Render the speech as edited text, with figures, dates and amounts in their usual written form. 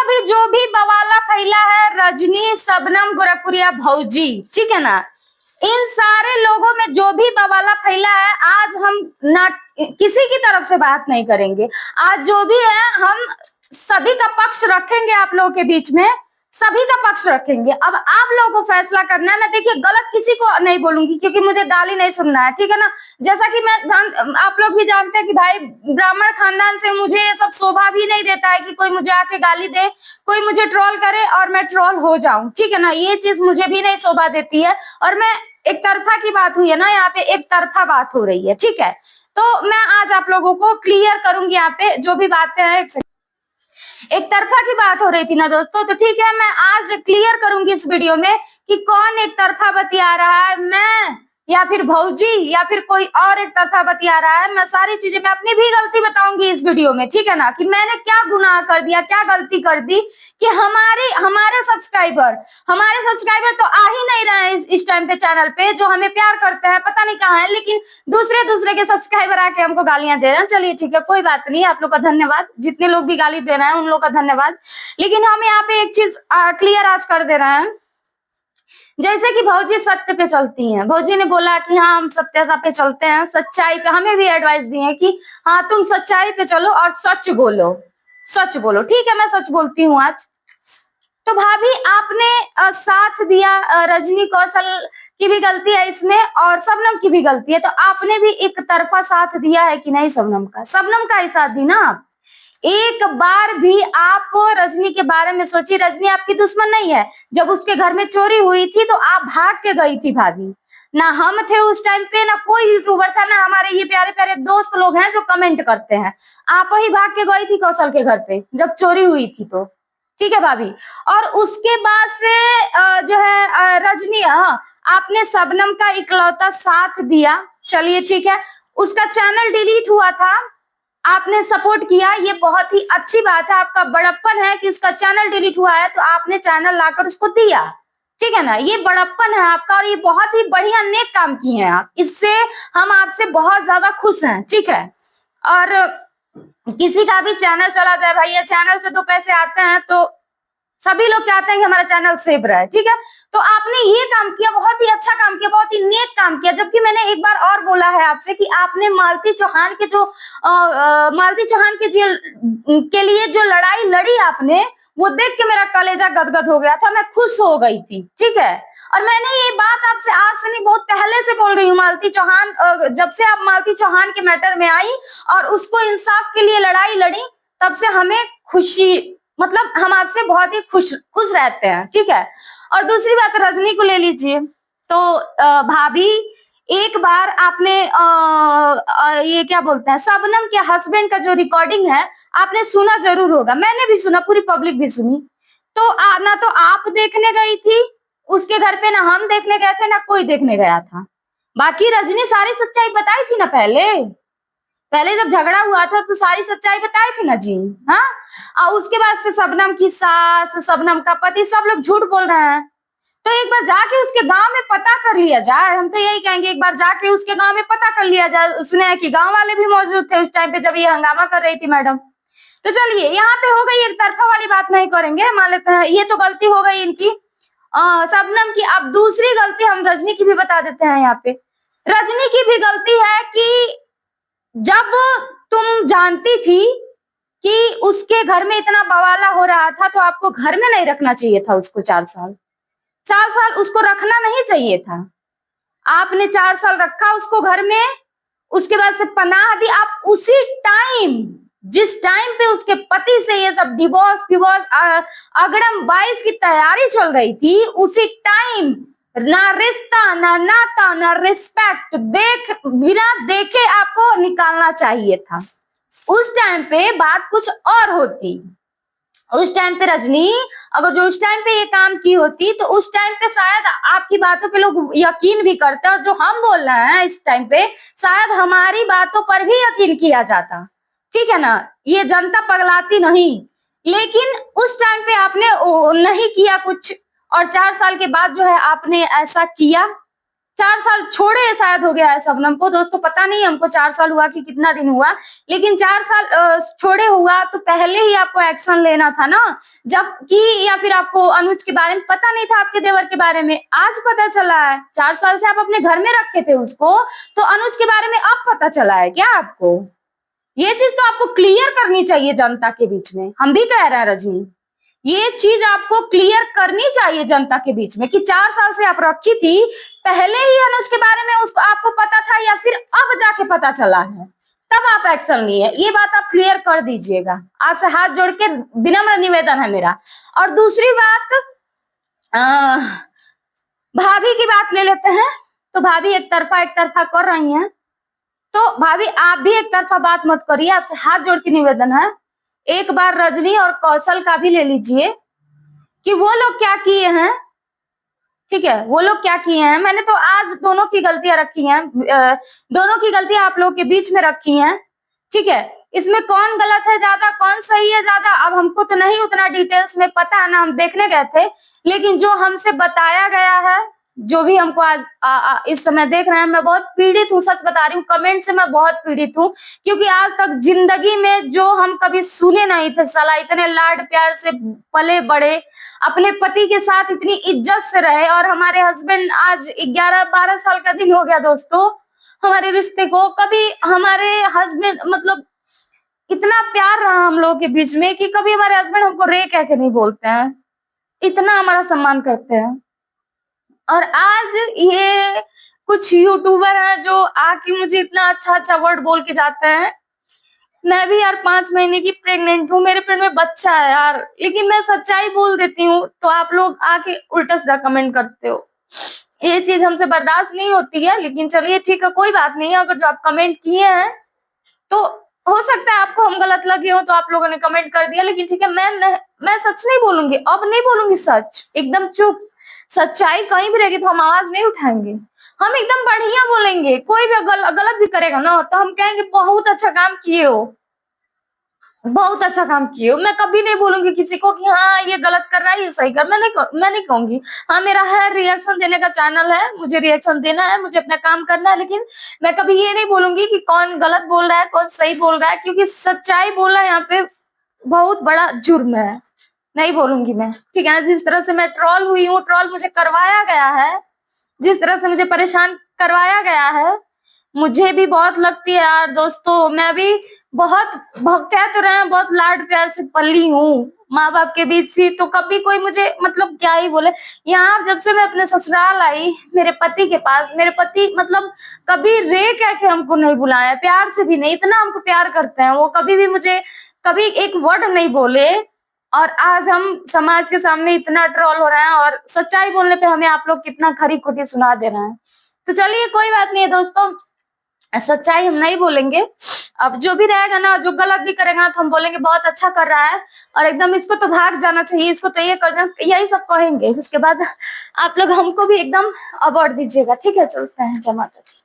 अभी जो भी बवाला फैला है, रजनी, शबनम, गोरखपुरिया भौजी, ठीक है ना, इन सारे लोगों में जो भी बवाला फैला है, आज हम ना किसी की तरफ से बात नहीं करेंगे। आज जो भी है हम सभी का पक्ष रखेंगे, आप लोगों के बीच में सभी का पक्ष रखेंगे। अब आप लोगों को फैसला करना है। मैं देखिए गलत किसी को नहीं बोलूंगी, क्योंकि मुझे गाली नहीं सुनना है, ठीक है ना। जैसा कि आप लोग भी जानते हैं कि भाई ब्राह्मण खानदान से मुझे ये सब शोभा भी नहीं देता है कि कोई मुझे आके गाली दे, कोई मुझे ट्रोल करे और मैं ट्रोल हो जाऊं, ठीक है ना। ये चीज मुझे भी नहीं शोभा देती है। और मैं एक तरफा की बात हुई है ना, यहाँ पे एक तरफा बात हो रही है, ठीक है। तो मैं आज आप लोगों को क्लियर करूंगी, यहाँ पे जो भी बातें हैं, एक तरफा की बात हो रही थी ना दोस्तों, तो ठीक है, मैं आज क्लियर करूंगी इस वीडियो में कि कौन एक तरफा बतिया रहा है, मैं या फिर भौजी या फिर कोई और एक तरफा बतिया रहा है। मैं सारी चीजें, मैं अपनी भी गलती बताऊंगी इस वीडियो में, ठीक है ना, कि मैंने क्या गुनाह कर दिया, क्या गलती कर दी कि हमारे सब्सक्राइबर तो आ ही नहीं रहे हैं इस टाइम पे चैनल पे, जो हमें प्यार करते हैं, पता नहीं कहाँ है, लेकिन दूसरे के सब्सक्राइबर आके हमको गालियां दे रहे हैं। चलिए ठीक है, कोई बात नहीं, आप लोग का धन्यवाद, जितने लोग भी गाली दे रहे हैं उन लोग का धन्यवाद। लेकिन हम यहाँ पे एक चीज क्लियर आज कर दे रहे हैं, जैसे कि भौजी सत्य पे चलती हैं। भौजी ने बोला कि हाँ हम सत्यता पे चलते हैं, सच्चाई पे, हमें भी एडवाइस दी है कि हाँ तुम सच्चाई पे चलो और सच बोलो, सच बोलो। ठीक है, मैं सच बोलती हूँ आज। तो भाभी आपने साथ दिया, रजनी कौशल की भी गलती है इसमें और शबनम की भी गलती है, तो आपने भी एक तरफा साथ दिया है कि नहीं शबनम का ही साथ दी ना आप। एक बार भी आप रजनी के बारे में सोचिए। रजनी आपकी दुश्मन नहीं है। जब उसके घर में चोरी हुई थी तो आप भाग के गई थी भाभी, ना हम थे उस टाइम पे, ना कोई यूट्यूबर था, ना हमारे ये प्यारे प्यारे दोस्त लोग हैं जो कमेंट करते हैं। आप ही भाग के गई थी कौशल के घर पे जब चोरी हुई थी, तो ठीक है भाभी। और उसके बाद से जो है रजनी, आपने शबनम का इकलौता साथ दिया, चलिए ठीक है। उसका चैनल डिलीट हुआ था, आपने सपोर्ट किया, ये बहुत ही अच्छी बात है, आपका बड़प्पन है कि उसका चैनल डिलीट हुआ है तो आपने चैनल लाकर उसको दिया, ठीक है ना। ये बड़प्पन है आपका और ये बहुत ही बढ़िया नेक काम किए हैं आप, इससे हम आपसे बहुत ज्यादा खुश हैं, ठीक है। और किसी का भी चैनल चला जाए भैया, चैनल से 2 पैसे आते हैं, तो सभी लोग चाहते हैं कि हमारा चैनल सेव रहे, ठीक है। तो आपने ये काम किया, बहुत ही अच्छा काम किया, बहुत ही नेक काम किया। जबकि मैंने एक बार और बोला है आपसे कि आपने मालती चौहान के लिए जो लड़ाई लड़ी आपने, वो देख के मेरा कलेजा गदगद हो गया था, मैं खुश हो गई थी, ठीक है। और मैंने ये बात आपसे आज से नहीं, बहुत पहले से बोल रही हूँ। मालती चौहान, जब से आप मालती चौहान के मैटर में आई और उसको इंसाफ के लिए लड़ाई लड़ी, तब से हमें खुशी, मतलब हम आपसे बहुत ही खुश रहते हैं, ठीक है। और दूसरी बात, रजनी को ले लीजिए। तो भाभी, एक बार आपने ये क्या बोलते हैं, शबनम के हस्बैंड का जो रिकॉर्डिंग है आपने सुना जरूर होगा, मैंने भी सुना, पूरी पब्लिक भी सुनी। तो ना तो आप देखने गई थी उसके घर पे, ना हम देखने गए थे, ना कोई देखने गया था। बाकी रजनी सारी सच्चाई बताई थी ना पहले जब झगड़ा हुआ था तो सारी सच्चाई बताई थी ना जी। हाँ, और उसके बाद से शबनम की सास, शबनम का पति, सब लोग झूठ बोल रहे हैं। तो एक बार जाके उसके गांव में पता कर लिया जाए, हम तो यही कहेंगे, एक बार जाके उसके गांव में पता कर लिया जाए। सुने हैं कि गांव वाले भी मौजूद थे उस टाइम पे जब ये हंगामा कर रही थी मैडम। तो चलिए, यहाँ पे हो गई एक तरफा वाली बात, नहीं करेंगे, मान लेते हैं ये तो गलती हो गई इनकी, शबनम की। अब दूसरी गलती हम रजनी की भी बता देते हैं। यहाँ पे रजनी की भी गलती है कि जब तुम जानती थी कि उसके घर में इतना बवाला हो रहा था, तो आपको घर में नहीं रखना चाहिए था उसको। 4 साल उसको रखना नहीं चाहिए था। आपने 4 साल रखा उसको घर में, उसके बाद से पनाह दी। आप उसी टाइम, जिस टाइम पे उसके पति से ये सब डिवोर्स अगड़म 22 की तैयारी चल रही थी, उसी टाइम ना रिश्ता, ना नाता, ना रिस्पेक्ट, बिना देखे आपको निकालना चाहिए था। उस टाइम पे बात कुछ और होती। उस टाइम पे रजनी, अगर जो उस टाइम पे ये काम की होती, तो उस टाइम पे शायद आपकी बातों पे लोग यकीन भी करते, और जो हम बोल रहे हैं इस टाइम पे, शायद हमारी बातों पर भी यकीन किया जाता, ठीक है ना। ये जनता पगलाती नहीं। लेकिन उस टाइम पे आपने नहीं किया कुछ, और 4 साल के बाद जो है आपने ऐसा किया। 4 साल छोड़े शायद हो गया है शबनम को, दोस्तों पता नहीं हमको 4 साल हुआ कि कितना दिन हुआ, लेकिन 4 साल छोड़े हुआ तो पहले ही आपको एक्शन लेना था ना, जब कि या फिर आपको अनुज के बारे में पता नहीं था, आपके देवर के बारे में आज पता चला है। 4 साल से आप अपने घर में रखे थे उसको, तो अनुज के बारे में अब पता चला है क्या आपको? ये चीज तो आपको क्लियर करनी चाहिए जनता के बीच में, हम भी कह रहे हैं रजनी, ये चीज आपको क्लियर करनी चाहिए जनता के बीच में कि 4 साल से आप रखी थी, पहले ही अनुज के बारे में उसको आपको पता था या फिर अब जाके पता चला है, तब आप एक्शन लिए, ये बात आप क्लियर कर दीजिएगा, आपसे हाथ जोड़ के विनम्र निवेदन है मेरा। और दूसरी बात, भाभी की बात ले लेते हैं, तो भाभी एक तरफा कर रही हैं, तो भाभी आप भी एक तरफा बात मत करिए, आपसे हाथ जोड़ के निवेदन है, एक बार रजनी और कौशल का भी ले लीजिए कि वो लोग क्या किए हैं, ठीक है, वो लोग क्या किए हैं। मैंने तो आज दोनों की गलतियां रखी हैं, दोनों की गलतियां आप लोगों के बीच में रखी हैं, ठीक है। इसमें कौन गलत है ज्यादा, कौन सही है ज्यादा, अब हमको तो नहीं उतना डिटेल्स में पता है ना, हम देखने गए थे, लेकिन जो हमसे बताया गया है, जो भी हमको आज इस समय देख रहे हैं, मैं बहुत पीड़ित हूँ, सच बता रही हूँ, कमेंट से मैं बहुत पीड़ित हूँ, क्योंकि आज तक जिंदगी में जो हम कभी सुने नहीं थे, साला इतने लाड प्यार से पले बड़े, अपने पति के साथ इतनी इज्जत से रहे, और हमारे हस्बैंड आज 11-12 साल का दिन हो गया दोस्तों हमारे रिश्ते को, कभी हमारे हस्बैंड मतलब इतना प्यार रहा हम लोगों के बीच में कि कभी हमारे हस्बैंड हमको रे कह के नहीं बोलते हैं, इतना हमारा सम्मान करते हैं। और आज ये कुछ यूट्यूबर हैं जो आके मुझे इतना अच्छा अच्छा वर्ड बोल के जाते हैं, मैं भी यार 5 महीने की प्रेग्नेंट हूँ, मेरे पेट में बच्चा है यार, लेकिन मैं सच्चाई बोल देती हूँ तो आप लोग आके उल्टा सीधा कमेंट करते हो, ये चीज हमसे बर्दाश्त नहीं होती है। लेकिन चलिए ठीक है, कोई बात नहीं है, अगर जो आप कमेंट किए हैं तो हो सकता है आपको हम गलत लगे हो तो आप लोगों ने कमेंट कर दिया, लेकिन ठीक है, मैं सच नहीं बोलूंगी, अब नहीं बोलूंगी सच, एकदम चुप, सच्चाई कहीं भी रहेगी तो हम आवाज नहीं उठाएंगे, हम एकदम बढ़िया बोलेंगे, कोई भी गलत भी करेगा ना तो हम कहेंगे बहुत अच्छा काम किए हो, बहुत अच्छा काम किए हो। मैं कभी नहीं बोलूंगी किसी को कि हाँ ये गलत कर रहा है ये सही कर, मैं नहीं कहूंगी। हाँ मेरा है रिएक्शन देने का चैनल है, मुझे रिएक्शन देना है, मुझे अपना काम करना है, लेकिन मैं कभी ये नहीं बोलूंगी कि कौन गलत बोल रहा है कौन सही बोल रहा है, क्योंकि सच्चाई बोलना यहाँ पे बहुत बड़ा जुर्म है, नहीं बोलूंगी मैं, ठीक है। जिस तरह से मैं ट्रोल हुई हूँ, ट्रोल मुझे करवाया गया है, जिस तरह से मुझे परेशान करवाया गया है, मुझे भी बहुत लगती है यार दोस्तों, मैं भी बहुत कह तो रहे हैं बहुत लाड प्यार से पली हूँ माँ बाप के बीच से, तो कभी कोई मुझे मतलब क्या ही बोले, यहाँ जब से मैं अपने ससुराल आई मेरे पति के पास, मेरे पति मतलब कभी रे कह के हमको नहीं बुलाया, प्यार से भी नहीं, इतना हमको प्यार करते हैं वो, कभी भी मुझे कभी एक वर्ड नहीं बोले, और आज हम समाज के सामने इतना ट्रोल हो रहे हैं और सच्चाई बोलने पे हमें आप लोग कितना खरी खोटी सुना दे रहे हैं। तो चलिए कोई बात नहीं है दोस्तों, सच्चाई हम नहीं बोलेंगे, अब जो भी रहेगा ना, जो गलत भी करेगा तो हम बोलेंगे बहुत अच्छा कर रहा है और एकदम इसको तो भाग जाना चाहिए, इसको तो ये करना, यही सब कहेंगे। उसके बाद आप लोग हमको भी एकदम अवार्ड दीजिएगा, ठीक है। चलते हैं, जय माता दी।